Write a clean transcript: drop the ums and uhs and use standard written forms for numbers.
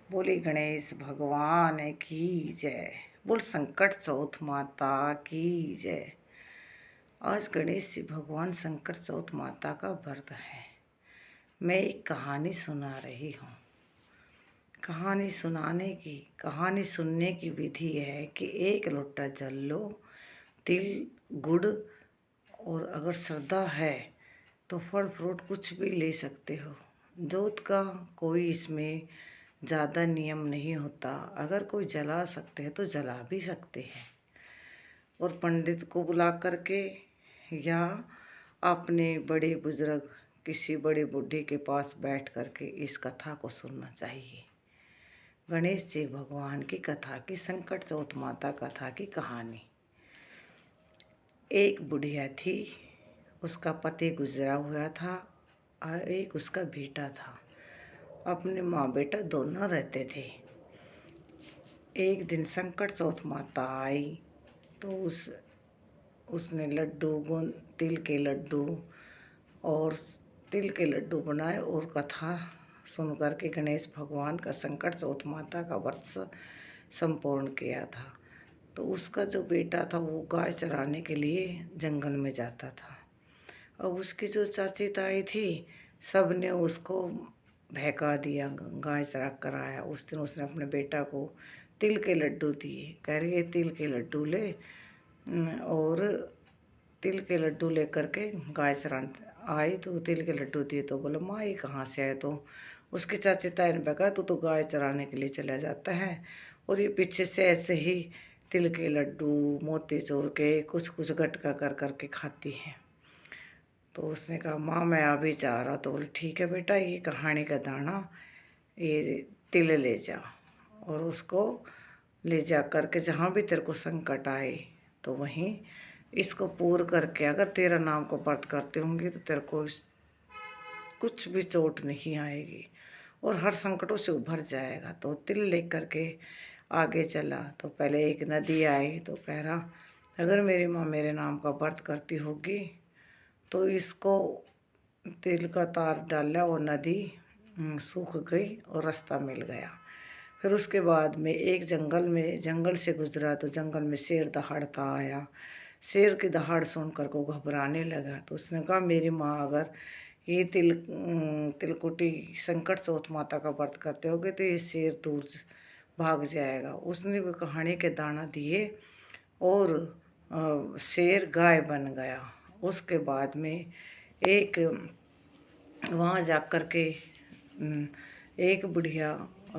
बोले गणेश भगवान की जय। बोल संकट चौथ माता की जय। आज गणेश जी भगवान संकट चौथ माता का व्रत है। मैं एक कहानी सुना रही हूँ। कहानी सुनने की विधि है कि एक लोटा जल लो, तिल गुड़, और अगर श्रद्धा है तो फल फ्रूट कुछ भी ले सकते हो। जोत का कोई इसमें ज़्यादा नियम नहीं होता। अगर कोई जला सकते हैं तो जला भी सकते हैं, और पंडित को बुला करके या अपने बड़े बुजुर्ग किसी बड़े बूढ़े के पास बैठ करके इस कथा को सुनना चाहिए। गणेश जी भगवान की कथा की, संकट चौथ माता कथा की कहानी। एक बुढ़िया थी, उसका पति गुजरा हुआ था और एक उसका बेटा था। अपने माँ बेटा दोनों रहते थे। एक दिन संकट चौथ माता आई तो उसने तिल के लड्डू और तिल के लड्डू बनाए और कथा सुन करके गणेश भगवान का संकट चौथ माता का व्रत संपूर्ण किया था। तो उसका जो बेटा था वो गाय चराने के लिए जंगल में जाता था। अब उसकी जो चाची ताई थी, सब ने उसको बहका दिया, गाय चरा कर आया। उस दिन उसने अपने बेटा को तिल के लड्डू दिए, कह रही है तिल के लड्डू ले। और तिल के लड्डू ले करके गाय चराने आई तो तिल के लड्डू दिए तो बोला माँ ये कहाँ से आए। तो उसकी चाची ताई ने कहा तू तो गाय चराने के लिए चला जाता है और ये पीछे से ऐसे ही तिल के लड्डू मोतीचूर के कुछ कुछ गटका कर करके खाती है। तो उसने कहा माँ मैं अभी जा रहा। तो बोले ठीक है बेटा, ये कहानी का दाना ये तिल ले जा और उसको ले जा करके जहाँ भी तेरे को संकट आए तो वहीं इसको पूर करके, अगर तेरा नाम को व्रत करते होंगे तो तेरे को कुछ भी चोट नहीं आएगी और हर संकटों से उभर जाएगा। तो तिल लेकर के आगे चला तो पहले एक नदी आई तो कह रहा अगर मेरी माँ मेरे नाम का व्रत करती होगी तो इसको तिल का तार डाला और नदी सूख गई और रास्ता मिल गया। फिर उसके बाद में एक जंगल से गुजरा तो जंगल में शेर दहाड़ता आया। शेर की दहाड़ सुनकर को घबराने लगा। तो उसने कहा मेरी माँ अगर ये तिलकुटी संकट चौथ माता का व्रत करते होगे तो ये शेर दूर भाग जाएगा। उसने भी कहानी के दाना दिए और शेर गाय बन गया। उसके बाद में एक वहाँ जा कर के एक बुढ़िया